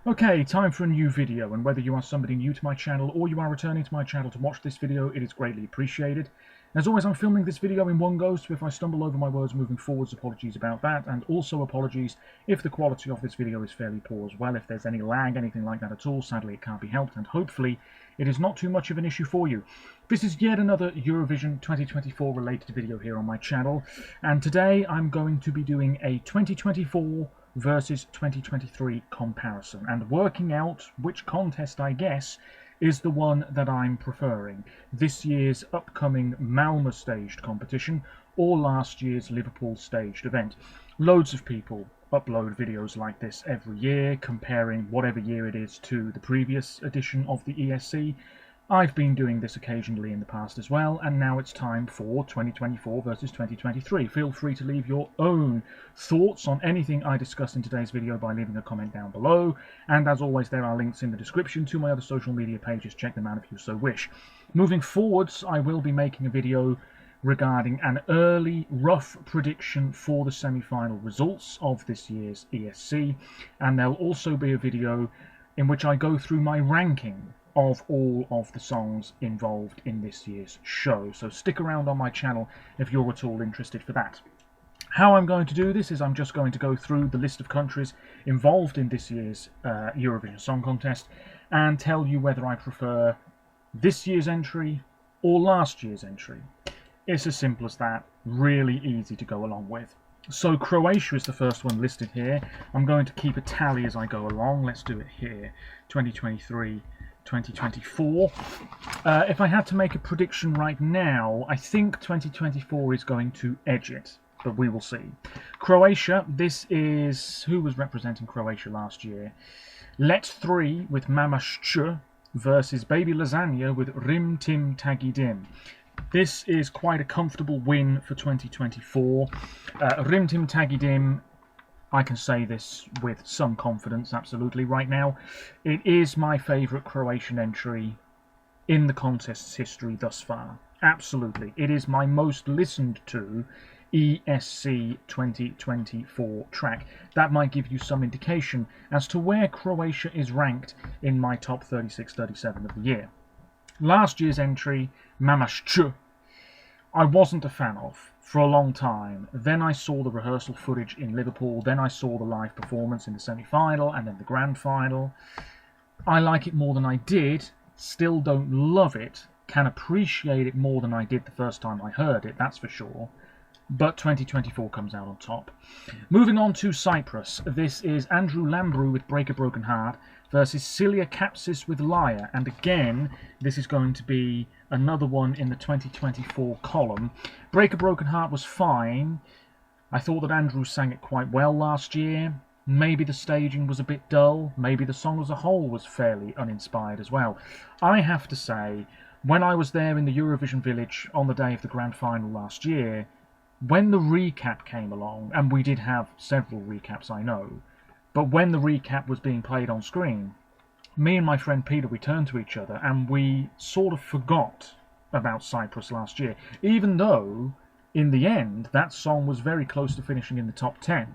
Okay, time for a new video, and whether you are somebody new to my channel or you are returning to my channel to watch this video, it is greatly appreciated. As always, I'm filming this video in one go, so if I stumble over my words moving forwards, apologies about that, and also apologies if the quality of this video is fairly poor as well. If there's any lag, anything like that at all, sadly it can't be helped, and hopefully it is not too much of an issue for you. This is yet another Eurovision 2024 related video here on my channel, and today I'm going to be doing a 2024 versus 2023 comparison and working out which contest, I guess, is the one that I'm preferring. This year's upcoming Malmö staged competition or last year's Liverpool staged event. Loads of people upload videos like this every year, comparing whatever year it is to the previous edition of the ESC. I've been doing this occasionally in the past as well, and now it's time for 2024 versus 2023. Feel free to leave your own thoughts on anything I discuss in today's video by leaving a comment down below, and as always there are links in the description to my other social media pages. Check them out if you so wish. Moving forwards, I will be making a video regarding an early rough prediction for the semi-final results of this year's ESC, and there'll also be a video in which I go through my ranking of all of the songs involved in this year's show. So stick around on my channel if you're at all interested for that. How I'm going to do this is I'm just going to go through the list of countries involved in this year's Eurovision Song Contest and tell you whether I prefer this year's entry or last year's entry. It's as simple as that, really easy to go along with. So Croatia is the first one listed here. I'm going to keep a tally as I go along. Let's do it here. 2023, 2024. If I had to make a prediction right now, I think 2024 is going to edge it, but we will see. Croatia, this is... who was representing Croatia last year? Let's 3 with Mama Shch versus Baby Lasagna with Rim Tim Tagi Dim. This is quite a comfortable win for 2024. Rim Tim Tagi Dim, I can say this with some confidence, absolutely, right now. It is my favourite Croatian entry in the contest's history thus far. Absolutely. It is my most listened to ESC 2024 track. That might give you some indication as to where Croatia is ranked in my top 36-37 of the year. Last year's entry, Mama Shch, I wasn't a fan of for a long time. Then I saw the rehearsal footage in Liverpool, then I saw the live performance in the semi-final and then the grand final. I like it more than I did, still don't love it, can appreciate it more than I did the first time I heard it, that's for sure. But 2024 comes out on top. Moving on to Cyprus, this is Andrew Lambrou with Break a Broken Heart versus Celia Kapsis with Liar, and again this is going to be another one in the 2024 column. Break a Broken Heart was fine. I thought that Andrew sang it quite well last year. Maybe the staging was a bit dull, maybe the song as a whole was fairly uninspired as well. I have to say, when I was there in the Eurovision village on the day of the grand final last year, when the recap came along, and we did have several recaps, I know, but when the recap was being played on screen, me and my friend Peter, we turned to each other and we sort of forgot about Cyprus last year, even though, in the end, that song was very close to finishing in the top 10.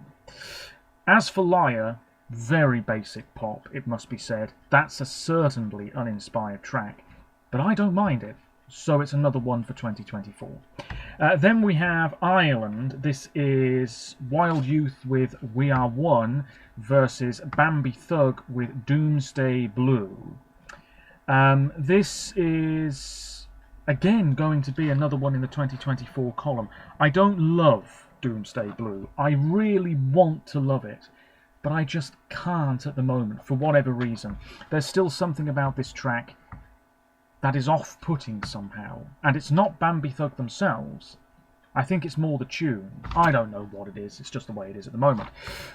As for Liar, very basic pop, it must be said. That's a certainly uninspired track, but I don't mind it. So it's another one for 2024. Then we have Ireland. This is Wild Youth with We Are One versus Bambi Thug with Doomsday Blue. This is, again, going to be another one in the 2024 column. I don't love Doomsday Blue. I really want to love it, but I just can't at the moment, for whatever reason. There's still something about this track that is off-putting somehow, and it's not Bambi Thug themselves. I think it's more the tune. I don't know what it is, it's just the way it is at the moment.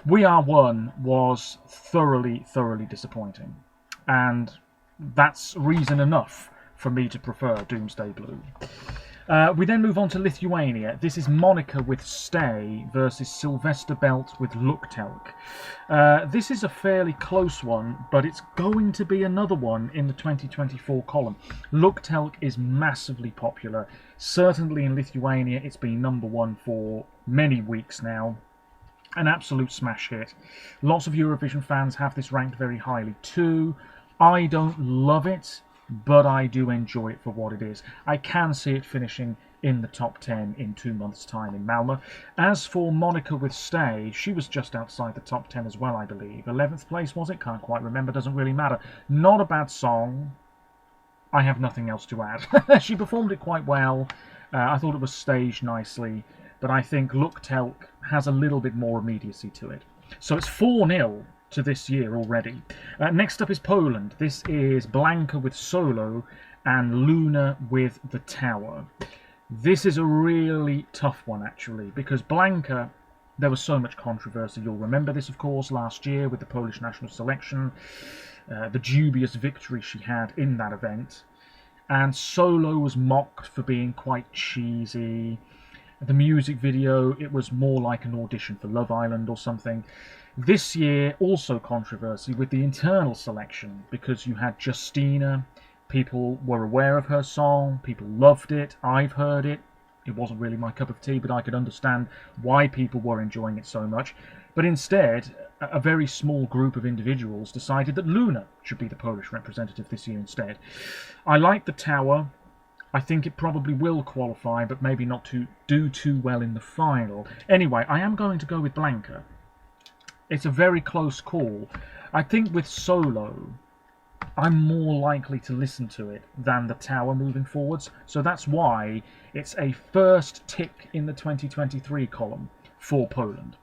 We Are One was thoroughly disappointing, and that's reason enough for me to prefer Doomsday Blue. We then move on to Lithuania. This is Monica with Stay versus Sylvester Belt with Look Telk. This is a fairly close one, but it's going to be another one in the 2024 column. Look Telk is massively popular. Certainly in Lithuania, it's been #1 for many weeks now. An absolute smash hit. Lots of Eurovision fans have this ranked very highly too. I don't love it, but I do enjoy it for what it is. I can see it finishing in the top 10 in 2 months' time in Malmö. As for Monica with Stay, she was just outside the top 10 as well, I believe. 11th place, was it? Can't quite remember, doesn't really matter. Not a bad song. I have nothing else to add. She performed it quite well. I thought it was staged nicely, but I think Look Telk has a little bit more immediacy to it. So it's 4-0 to this year already. Next up is Poland. This is Blanka with Solo and Luna with The Tower. This is a really tough one, actually, because Blanka, there was so much controversy. You'll remember this, of course, last year with the Polish national selection, the dubious victory she had in that event. And Solo was mocked for being quite cheesy. The music video, it was more like an audition for Love Island or something. This year, also controversy with the internal selection, because you had Justina. People were aware of her song, people loved it, I've heard it. It wasn't really my cup of tea, but I could understand why people were enjoying it so much. But instead, a very small group of individuals decided that Luna should be the Polish representative this year instead. I like The Tower. I think it probably will qualify, but maybe not to do too well in the final. Anyway, I am going to go with Blanka. It's a very close call. I think with Solo, I'm more likely to listen to it than The Tower moving forwards. So that's why it's a first tick in the 2023 column for Poland.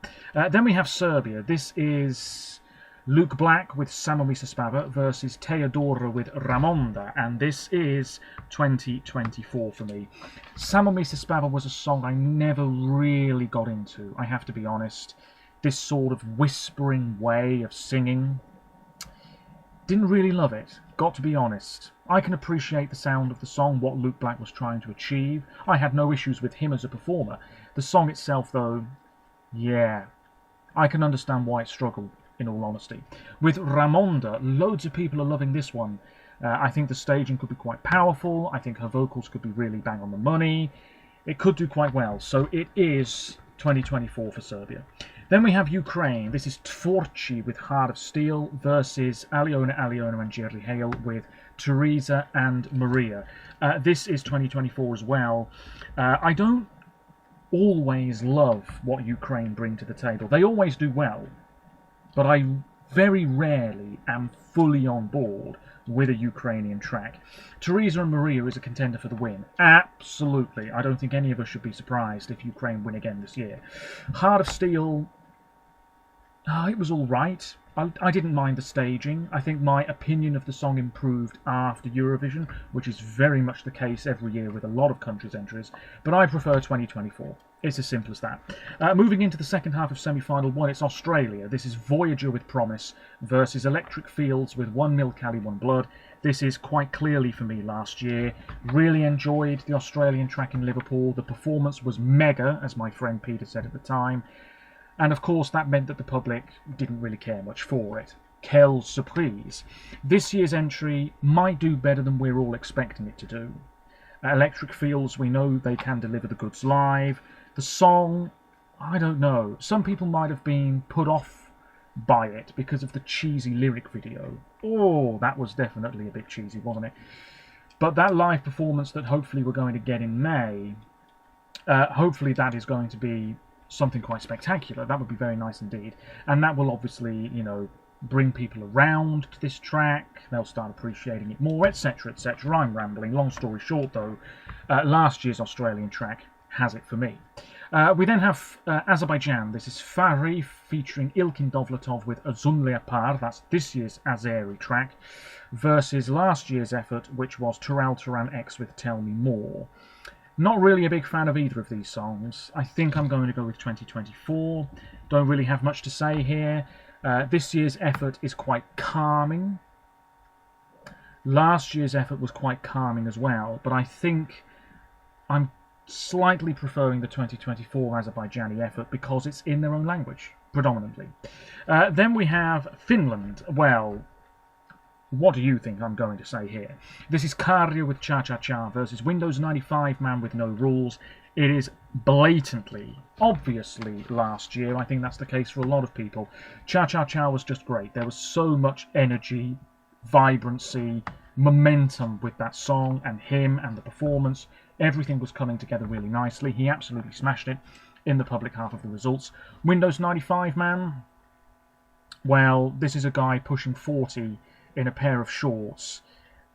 Then we have Serbia. This is Luke Black with Samo Mi se spava versus Teodora with Ramonda, and this is 2024 for me. Samo Mi se spava was a song I never really got into, I have to be honest. This sort of whispering way of singing. Didn't really love it, got to be honest. I can appreciate the sound of the song, what Luke Black was trying to achieve. I had no issues with him as a performer. The song itself, though, yeah, I can understand why it struggled, in all honesty. With Ramonda, loads of people are loving this one. I think the staging could be quite powerful. I think her vocals could be really bang on the money. It could do quite well. So it is 2024 for Serbia. Then we have Ukraine. This is Tvorci with Heart of Steel versus Aliona and Jerry Hale with Teresa and Maria. This is 2024 as well. I don't always love what Ukraine bring to the table. They always do well, but I very rarely am fully on board with a Ukrainian track. Teresa and Maria is a contender for the win. Absolutely. I don't think any of us should be surprised if Ukraine win again this year. Heart of Steel, it was all right. I didn't mind the staging. I think my opinion of the song improved after Eurovision, which is very much the case every year with a lot of countries' entries, but I prefer 2024. It's as simple as that. Moving into the second half of semi-final one, it's Australia. This is Voyager with Promise versus Electric Fields with One Mil Cali, One Blood. This is quite clearly for me last year. Really enjoyed the Australian track in Liverpool. The performance was mega, as my friend Peter said at the time. And of course that meant that the public didn't really care much for it. Quelle surprise. This year's entry might do better than we're all expecting it to do. Electric Fields, we know they can deliver the goods live. The song, I don't know. Some people might have been put off by it because of the cheesy lyric video. Oh, that was definitely a bit cheesy, wasn't it? But that live performance that hopefully we're going to get in May, hopefully that is going to be something quite spectacular. That would be very nice indeed. And that will obviously, you know, bring people around to this track. They'll start appreciating it more, etc, etc. I'm rambling. Long story short, though, last year's Australian track has it for me. We then have Azerbaijan. This is Fari featuring Ilkin Dovlatov with Azun Leopard. That's this year's Azeri track. Versus last year's effort, which was Turan X with Tell Me More. Not really a big fan of either of these songs. I think I'm going to go with 2024. Don't really have much to say here. This year's effort is quite calming. Last year's effort was quite calming as well, but I think I'm slightly preferring the 2024 Azerbaijani effort because it's in their own language, predominantly. Then we have Finland. Well, what do you think I'm going to say here? This is Karja with Cha Cha Cha versus Windows 95 Man with No Rules. It is blatantly, obviously last year. I think that's the case for a lot of people. Cha Cha Cha was just great. There was so much energy, vibrancy, momentum with that song and him and the performance. Everything was coming together really nicely. He absolutely smashed it in the public half of the results. Windows 95 man, well, this is a guy pushing 40 in a pair of shorts,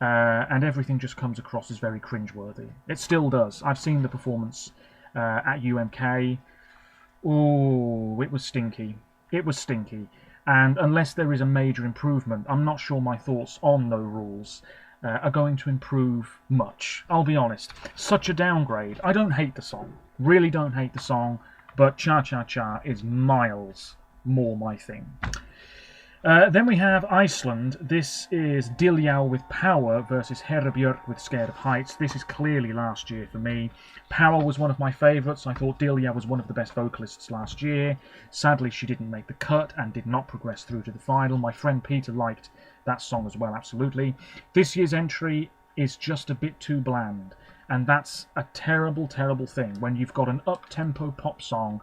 and everything just comes across as very cringeworthy. It still does. I've seen the performance at UMK. Oh, it was stinky. It was stinky. And unless there is a major improvement, I'm not sure my thoughts on No Rules are going to improve much. I'll be honest. Such a downgrade. I don't hate the song. Really don't hate the song, but Cha Cha Cha is miles more my thing. Then we have Iceland. This is Diljá with Power versus Herbjörg with Scared of Heights. This is clearly last year for me. Power was one of my favourites. I thought Diljá was one of the best vocalists last year. Sadly, she didn't make the cut and did not progress through to the final. My friend Peter liked that song as well, absolutely. This year's entry is just a bit too bland, and that's a terrible, terrible thing when you've got an up-tempo pop song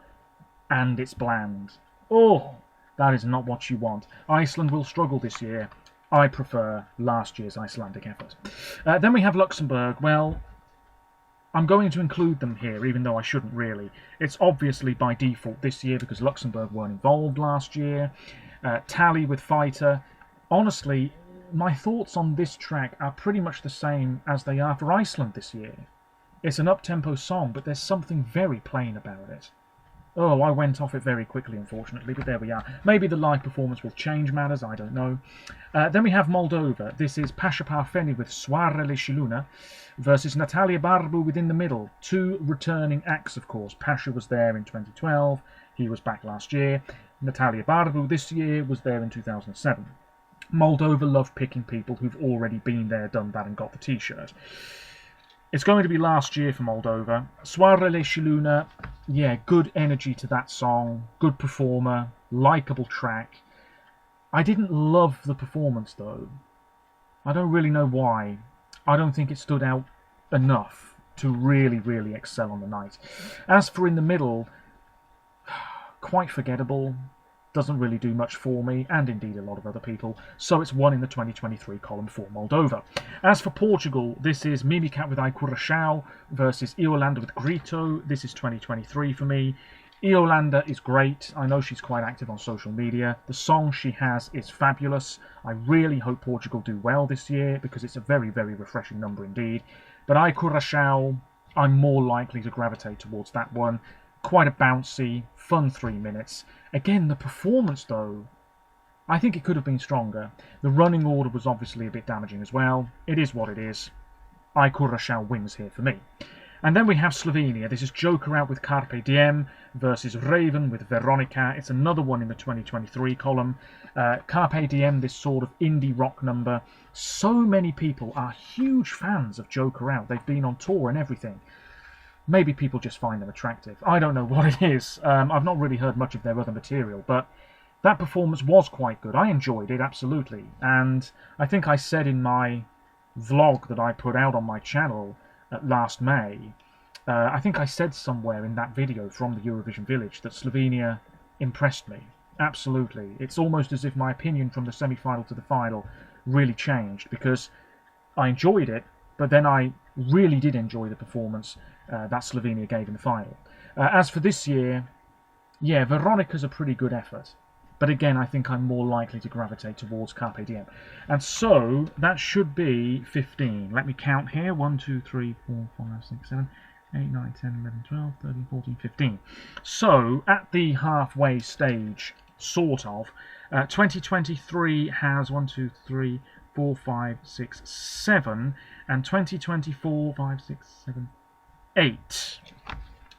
and it's bland. Oh! That is not what you want. Iceland will struggle this year. I prefer last year's Icelandic effort. Then we have Luxembourg. Well, I'm going to include them here, even though I shouldn't really. It's obviously by default this year because Luxembourg weren't involved last year. Tally with Fighter. Honestly, my thoughts on this track are pretty much the same as they are for Iceland this year. It's an up-tempo song, but there's something very plain about it. Oh, I went off it very quickly, unfortunately, but there we are. Maybe the live performance will change matters, I don't know. Then we have Moldova. This is Pasha Parfeni with Soarele și Luna versus Natalia Barbu within the middle. Two returning acts, of course. Pasha was there in 2012. He was back last year. Natalia Barbu this year was there in 2007. Moldova love picking people who've already been there, done that, and got the t-shirt. It's going to be last year for Moldova. Soarele și Luna, yeah, good energy to that song, good performer, likeable track. I didn't love the performance though. I don't really know why. I don't think it stood out enough to really, really excel on the night. As for In the Middle, quite forgettable. Doesn't really do much for me, and indeed a lot of other people, so it's one in the 2023 column for Moldova. As for Portugal, this is Mimicat with Ai Curaçao versus Iolanda with Grito. This is 2023 for me. Iolanda is great. I know she's quite active on social media. The song she has is fabulous. I really hope Portugal do well this year, because it's a very, very refreshing number indeed. But Ai Curaçao, I'm more likely to gravitate towards that one. Quite a bouncy, fun 3 minutes. Again, the performance though, I think it could have been stronger. The running order was obviously a bit damaging as well. It is what it is. Ai Curaçao wins here for me. And then we have Slovenia. This is Joker Out with Carpe Diem versus Raven with Veronica. It's another one in the 2023 column. Carpe Diem, this sort of indie rock number. So many people are huge fans of Joker Out. They've been on tour and everything. Maybe people just find them attractive. I don't know what it is. I've not really heard much of their other material, but that performance was quite good. I enjoyed it, absolutely. And I think I said in my vlog that I put out on my channel last May, I think I said somewhere in that video from the Eurovision Village that Slovenia impressed me. Absolutely. It's almost as if my opinion from the semi-final to the final really changed, because I enjoyed it, but then I really did enjoy the performance that Slovenia gave in the final. As for this year, yeah, Veronica's a pretty good effort. But again, I think I'm more likely to gravitate towards Carpe Diem. And so, that should be 15. Let me count here. 1, 2, 3, 4, 5, 6, 7, 8, 9, 10, 11, 12, 13, 14, 15. So, at the halfway stage, sort of, 2023 has 1, 2, 3, 4, 5, 6, 7, and 2024, 5, 6, 7, 8.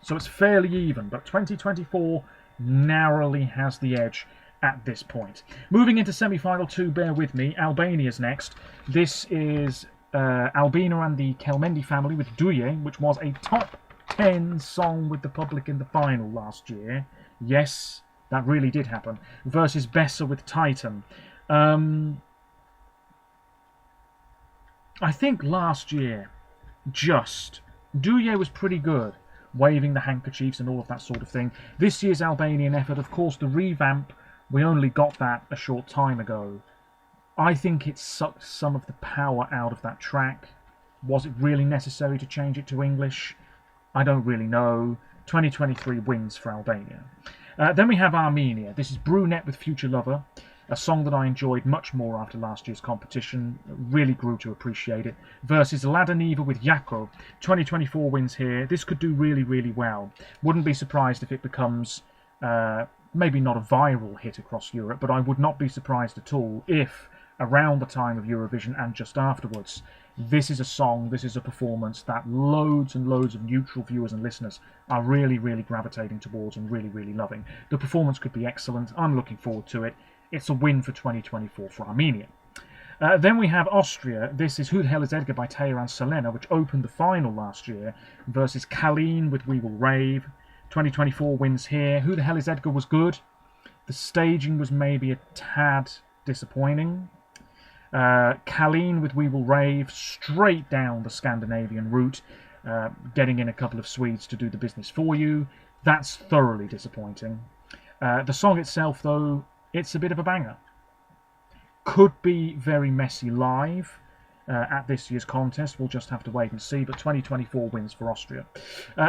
So it's fairly even, but 2024 narrowly has the edge at this point. Moving into semi-final 2, bear with me, Albania's next. This is Albina and the Kelmendi family with Duje, which was a top 10 song with the public in the final last year. Yes, that really did happen. Versus Bessa with Titan. I think last year, Duje was pretty good. waving the handkerchiefs and all of that sort of thing. This year's Albanian effort, of course, the revamp, we only got that a short time ago. I think it sucked some of the power out of that track. Was it really necessary to change it to English? I don't really know. 2023 wins for Albania. Then we have Armenia. This is Brunette with Future Lover, a song that I enjoyed much more after last year's competition. Really grew to appreciate it. Versus Ladaniva with Yako. 2024 wins here. This could do really, really well. Wouldn't be surprised if it becomes maybe not a viral hit across Europe, but I would not be surprised at all if around the time of Eurovision and just afterwards, this is a song, this is a performance that loads and loads of neutral viewers and listeners are really, really gravitating towards and really, really loving. The performance could be excellent. I'm looking forward to it. It's a win for 2024 for Armenia. Then we have Austria. This is Who the Hell is Edgar by Taya and Selena, which opened the final last year, versus Kalin with We Will Rave. 2024 wins here. Who the Hell is Edgar was good. The staging was maybe a tad disappointing. Kalin with We Will Rave, straight down the Scandinavian route, getting in a couple of Swedes to do the business for you. That's thoroughly disappointing. The song itself, though, it's a bit of a banger. Could be very messy live at this year's contest. We'll just have to wait and see, but 2024 wins for Austria.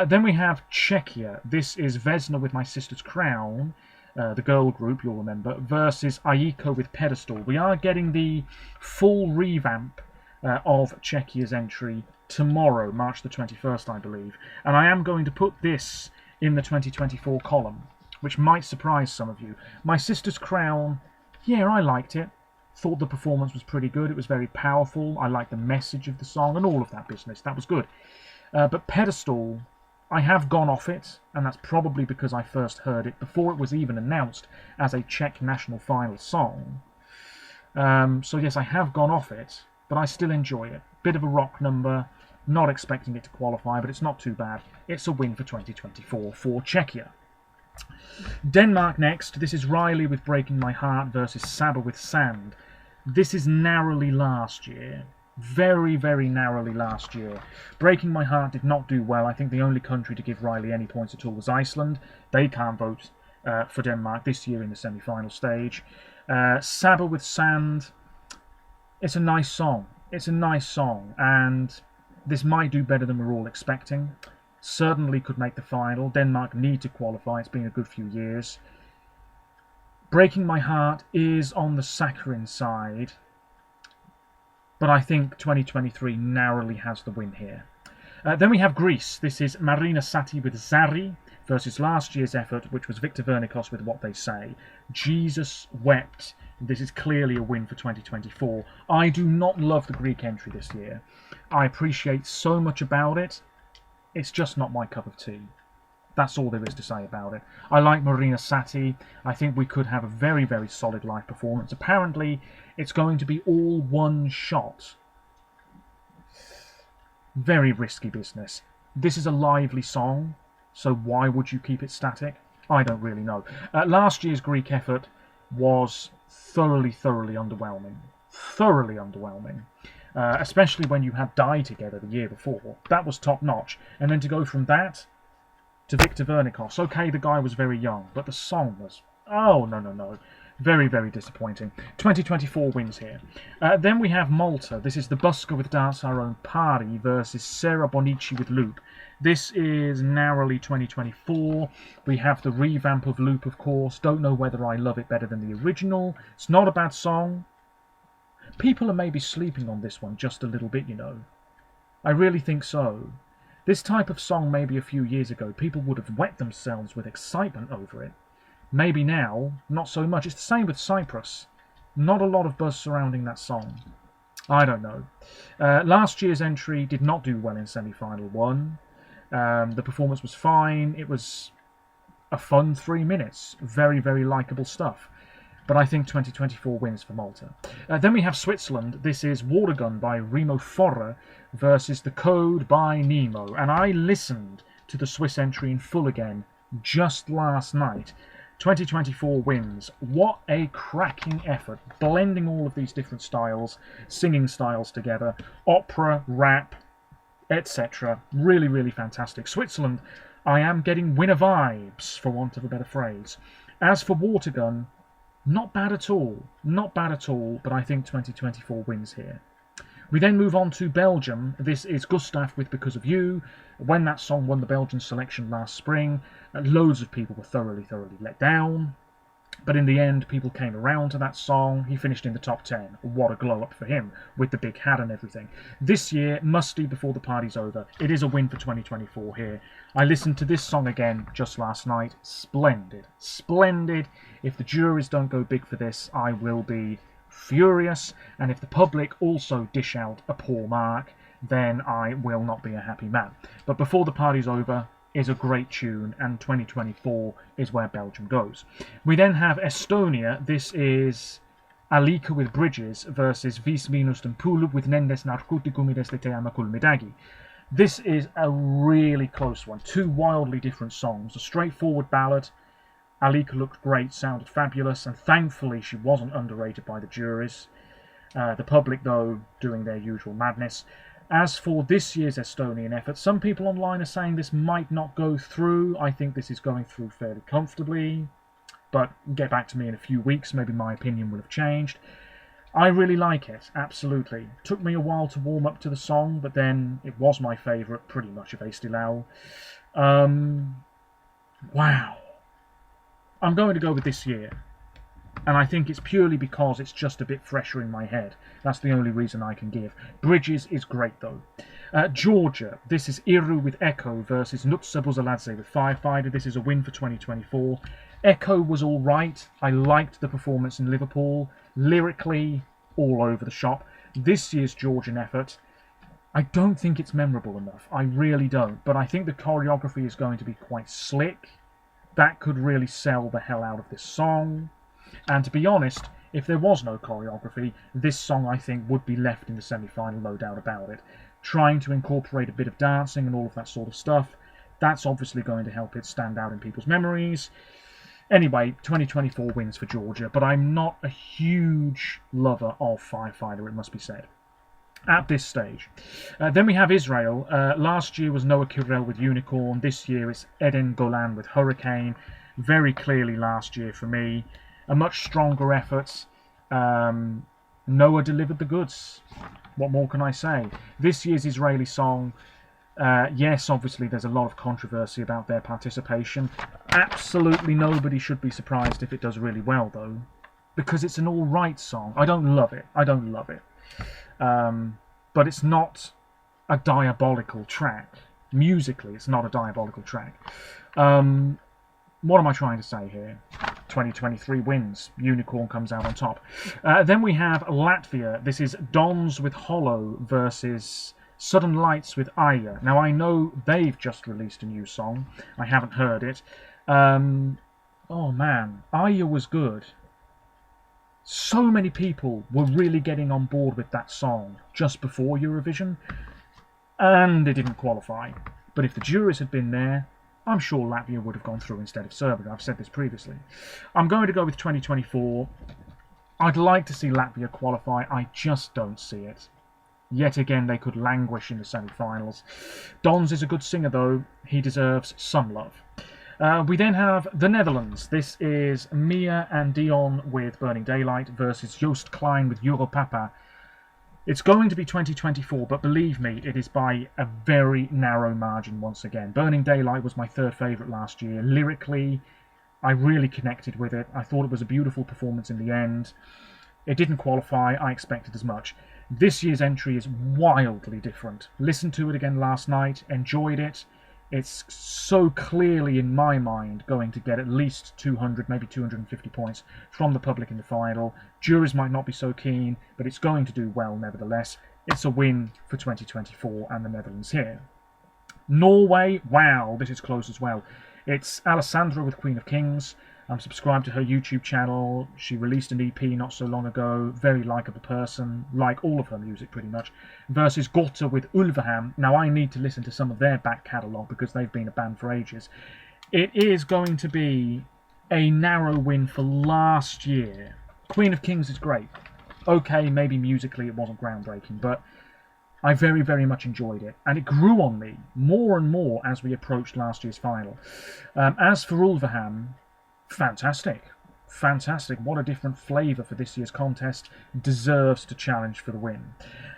Then we have Czechia. This is Vesna with My Sister's Crown, the girl group, you'll remember, versus Aiko with Pedestal. We are getting the full revamp of Czechia's entry tomorrow, March the 21st, I believe. And I am going to put this in the 2024 column, which might surprise some of you. My Sister's Crown, yeah, I liked it. Thought the performance was pretty good. It was very powerful. I liked the message of the song and all of that business. That was good. But Pedestal, I have gone off it, and that's probably because I first heard it before it was even announced as a Czech national final song. So yes, I have gone off it, but I still enjoy it. Bit of a rock number, not expecting it to qualify, but it's not too bad. It's a win for 2024 for Czechia. Denmark next. This is Riley with Breaking My Heart versus Saba with Sand. This is narrowly last year. Very, very narrowly last year. Breaking My Heart did not do well. I think the only country to give Riley any points at all was Iceland. They can't vote for Denmark this year in the semi-final stage. Saba with Sand, it's a nice song. It's a nice song, and this might do better than we're all expecting. Certainly could make the final. Denmark need to qualify. It's been a good few years. Breaking My Heart is on the saccharine side, but I think 2023 narrowly has the win here. Then we have Greece. This is Marina Sati with Zari versus last year's effort, which was Victor Vernikos with What They Say. Jesus Wept. This is clearly a win for 2024. I do not love the Greek entry this year. I appreciate so much about it. It's just not my cup of tea. That's all there is to say about it. I like Marina Sati. I think we could have a very, very solid live performance. Apparently, it's going to be all one shot. Very risky business. This is a lively song, so why would you keep it static? I don't really know. Last year's Greek effort was thoroughly, thoroughly underwhelming. Thoroughly underwhelming. Especially when you had Die Together the year before. That was top-notch. And then to go from that to Victor Vernikos. Okay, the guy was very young, but the song was... Oh, no. Very, very disappointing. 2024 wins here. Then we have Malta. This is the Busker with Dance Our Own Party versus Sarah Bonici with Loop. This is narrowly 2024. We have the revamp of Loop, of course. Don't know whether I love it better than the original. It's not a bad song. People are maybe sleeping on this one just a little bit, you know. I really think so. This type of song maybe a few years ago, people would have wet themselves with excitement over it. Maybe now, not so much. It's the same with Cyprus. Not a lot of buzz surrounding that song. I don't know. Last year's entry did not do well in semi-final 1. The performance was fine. It was a fun 3 minutes. Very, very likeable stuff. But I think 2024 wins for Malta. Then we have Switzerland. This is Watergun by Remo Forra versus The Code by Nemo. And I listened to the Swiss entry in full again just last night. 2024 wins. What a cracking effort. Blending all of these different styles, singing styles together. Opera, rap, etc. Really, really fantastic. Switzerland, I am getting winner vibes, for want of a better phrase. As for Watergun, not bad at all. Not bad at all, but I think 2024 wins here. We then move on to Belgium. This is Gustav with Because of You. When that song won the Belgian selection last spring, loads of people were thoroughly let down. But in the end, people came around to that song. He finished in the top 10. What a glow up for him, with the big hat and everything. This year, Musty Before the Party's Over. It is a win for 2024 here. I listened to this song again just last night. Splendid. Splendid. If the juries don't go big for this, I will be furious. And if the public also dish out a poor mark, then I will not be a happy man. But Before the Party's Over is a great tune, and 2024 is where Belgium goes. We then have Estonia. This is Alika with Bridges versus Vis Minus den Pulub with Nendes Narkotikumides de Teamakul Midagi. This is a really close one. Two wildly different songs. A straightforward ballad. Alika looked great, sounded fabulous, and thankfully she wasn't underrated by the juries. The public, though, doing their usual madness. As for this year's Estonian effort, some people online are saying this might not go through. I think this is going through fairly comfortably, but get back to me in a few weeks, maybe my opinion will have changed. I really like it, absolutely. Took me a while to warm up to the song, but then it was my favourite pretty much of Estilao. Wow. I'm going to go with this year. And I think it's purely because it's just a bit fresher in my head. That's the only reason I can give. Bridges is great, though. Georgia. This is Iru with Echo versus Nutsa Buzaladze with Firefighter. This is a win for 2024. Echo was all right. I liked the performance in Liverpool. Lyrically, all over the shop. This year's Georgian effort, I don't think it's memorable enough. I really don't. But I think the choreography is going to be quite slick. That could really sell the hell out of this song. And to be honest, if there was no choreography, this song I think would be left in the semi-final, no doubt about it. Trying to incorporate a bit of dancing and all of that sort of stuff, that's obviously going to help it stand out in people's memories. Anyway, 2024 wins for Georgia, but I'm not a huge lover of Firefighter, it must be said, at this stage. Then we have Israel. Last year was Noah Kirel with Unicorn. This year it's Eden Golan with Hurricane. Very clearly last year for me. A much stronger effort. Noah delivered the goods. What more can I say? This year's Israeli song, yes, obviously there's a lot of controversy about their participation. Absolutely nobody should be surprised if it does really well, though, because it's an all-right song. I don't love it. I don't love it. But it's not a diabolical track. Musically, it's not a diabolical track. What am I trying to say here? 2023 wins. Unicorn comes out on top. Then we have Latvia. This is Dons with Hollow versus Sudden Lights with Aya. Now, I know they've just released a new song. I haven't heard it. Oh, man. Aya was good. So many people were really getting on board with that song just before Eurovision, and they didn't qualify. But if the juries had been there, I'm sure Latvia would have gone through instead of Serbia. I've said this previously. I'm going to go with 2024. I'd like to see Latvia qualify. I just don't see it. Yet again, they could languish in the semi-finals. Dons is a good singer, though. He deserves some love. We then have the Netherlands. This is Mia and Dion with Burning Daylight versus Joost Klein with Europapa. It's going to be 2024, but believe me, it is by a very narrow margin once again. Burning Daylight was my third favourite last year. Lyrically, I really connected with it. I thought it was a beautiful performance in the end. It didn't qualify. I expected as much. This year's entry is wildly different. Listened to it again last night, enjoyed it. It's so clearly, in my mind, going to get at least 200, maybe 250 points from the public in the final. Juries might not be so keen, but it's going to do well nevertheless. It's a win for 2024 and the Netherlands here. Norway, wow, this is close as well. It's Alessandra with Queen of Kings. I'm subscribed to her YouTube channel. She released an EP not so long ago. Very likeable person. Like all of her music, pretty much. Versus Gotta with Ulveham. Now, I need to listen to some of their back catalogue because they've been a band for ages. It is going to be a narrow win for last year. Queen of Kings is great. Okay, maybe musically it wasn't groundbreaking, but I very, very much enjoyed it, and it grew on me more and more as we approached last year's final. As for Ulverham, fantastic. Fantastic. What a different flavour for this year's contest. Deserves to challenge for the win.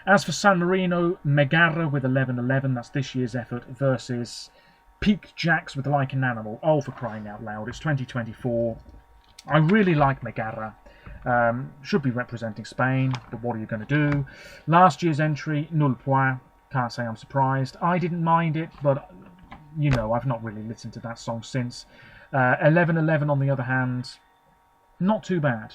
As for San Marino, Megara with 11-11, that's this year's effort, versus Peak Jacks with Like an Animal. Oh, for crying out loud, it's 2024. I really like Megara. Should be representing Spain, but what are you going to do? Last year's entry, Nul Point. Can't say I'm surprised. I didn't mind it, but, you know, I've not really listened to that song since. 11-11, on the other hand, not too bad.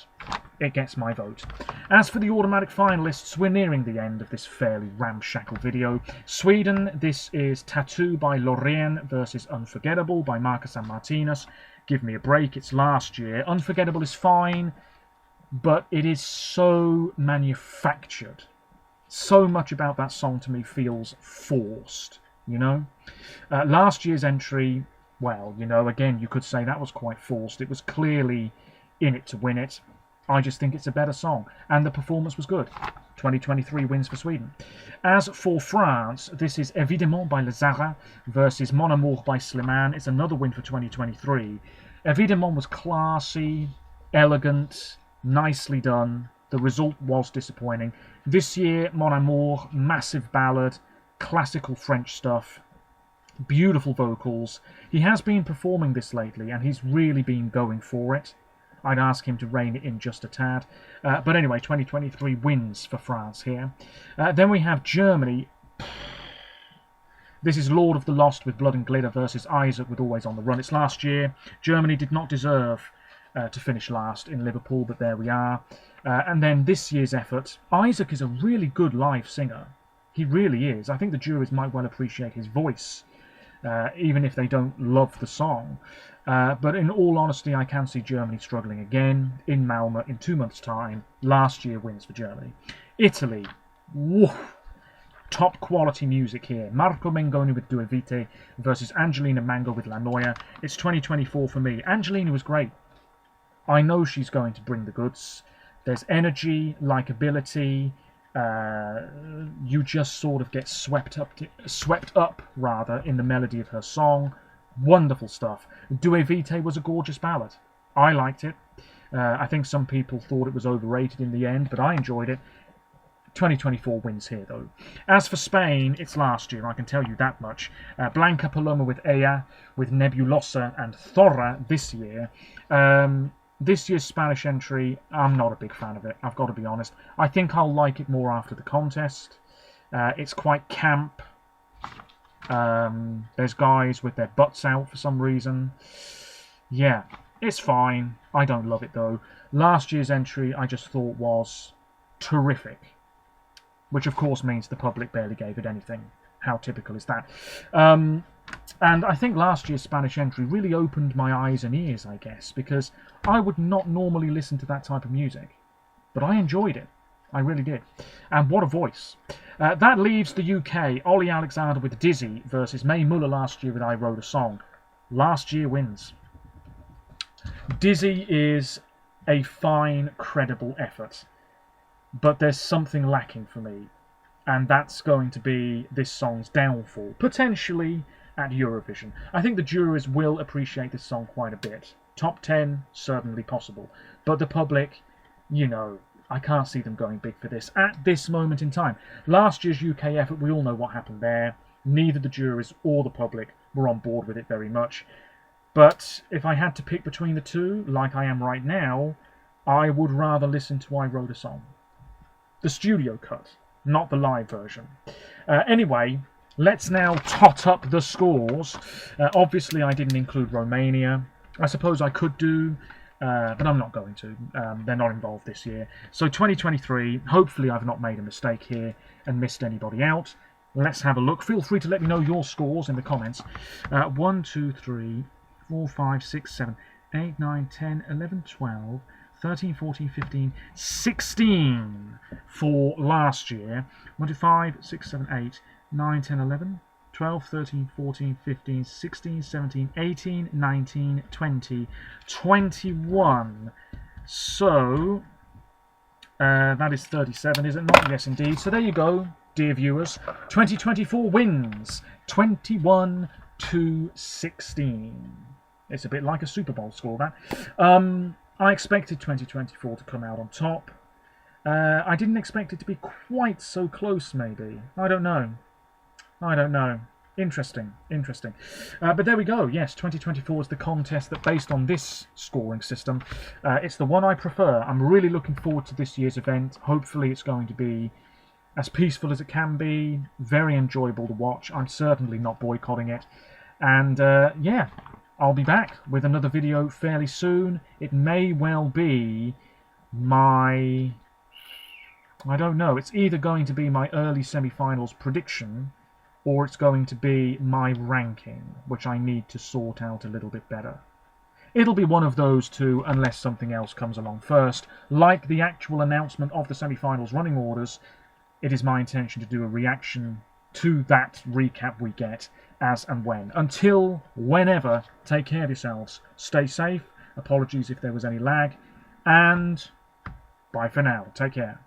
It gets my vote. As for the automatic finalists, we're nearing the end of this fairly ramshackle video. Sweden, this is Tattoo by Loreen versus Unforgettable by Marcus and Martinus. Give me a break, it's last year. Unforgettable is fine, but it is so manufactured. So much about that song to me feels forced, you know? Last year's entry, well, you know, again, you could say that was quite forced. It was clearly in it to win it. I just think it's a better song, and the performance was good. 2023 wins for Sweden. As for France, this is Évidemment by Lazara versus Mon Amour by Slimane. It's another win for 2023. Évidemment was classy, elegant, nicely done. The result was disappointing. This year, Mon Amour, massive ballad, classical French stuff, beautiful vocals. He has been performing this lately, and he's really been going for it. I'd ask him to rein it in just a tad. But anyway, 2023 wins for France here. Then we have Germany. This is Lord of the Lost with Blood and Glitter versus Isaac with Always on the Run. It's last year. Germany did not deserve to finish last in Liverpool, but there we are. And then this year's effort. Isaac is a really good live singer. He really is. I think the juries might well appreciate his voice, even if they don't love the song. But in all honesty, I can see Germany struggling again in Malmö in 2 months' time. Last year wins for Germany. Italy, woof, top quality music here. Marco Mengoni with Due Vite versus Angelina Mango with La Noia. It's 2024 for me. Angelina was great. I know she's going to bring the goods. There's energy, likability. You just sort of get swept up rather in the melody of her song. Wonderful stuff. Due Vite was a gorgeous ballad. I liked it. I think some people thought it was overrated in the end, but I enjoyed it. 2024 wins here, though. As for Spain, it's last year, I can tell you that much. Blanca Paloma with Ea, with Nebulosa and Thora this year. This year's Spanish entry, I'm not a big fan of it, I've got to be honest. I think I'll like it more after the contest. It's quite camp. There's guys with their butts out for some reason. Yeah, it's fine. I don't love it though. Last year's entry I just thought was terrific. Which of course means the public barely gave it anything. How typical is that? And I think last year's Spanish entry really opened my eyes and ears, I guess, because I would not normally listen to that type of music. But I enjoyed it. I really did. And what a voice. That leaves the UK. Ollie Alexander with Dizzy versus May Muller last year with I Wrote a Song. Last year wins. Dizzy is a fine, credible effort. But there's something lacking for me. And that's going to be this song's downfall. Potentially at Eurovision. I think the jurors will appreciate this song quite a bit. Top 10, certainly possible. But the public, you know, I can't see them going big for this at this moment in time. Last year's UK effort, we all know what happened there. Neither the jurors or the public were on board with it very much. But if I had to pick between the two, like I am right now, I would rather listen to I Wrote a Song. The studio cut, not the live version. Anyway, let's now tot up the scores. Obviously, I didn't include Romania. I suppose I could do, but I'm not going to. They're not involved this year. So 2023, hopefully I've not made a mistake here and missed anybody out. Let's have a look. Feel free to let me know your scores in the comments. 1, 2, 3, 4, 5, 6, 7, 8, 9, 10, 11, 12, 13, 14, 15, 16 for last year. 1, 2, 5, 6, 7, 8, 9, 10, 11, 12, 13, 14, 15, 16, 17, 18, 19, 20, 21. So, that is 37, is it not? Yes, indeed. So there you go. dear viewers. 2024 wins 21-16. It's a bit like a Super Bowl score, that. I expected 2024 to come out on top. I didn't expect it to be quite so close, maybe. I don't know. Interesting. But there we go. Yes, 2024 is the contest that, based on this scoring system, it's the one I prefer. I'm really looking forward to this year's event. Hopefully it's going to be as peaceful as it can be, very enjoyable to watch. I'm certainly not boycotting it. And yeah, I'll be back with another video fairly soon. It may well be my... I don't know. It's either going to be my early semi-finals prediction, or it's going to be my ranking, which I need to sort out a little bit better. It'll be one of those two, unless something else comes along first. Like the actual announcement of the semi-finals running orders, it is my intention to do a reaction to that recap we get as and when. Until whenever, take care of yourselves. Stay safe. Apologies if there was any lag. And bye for now. Take care.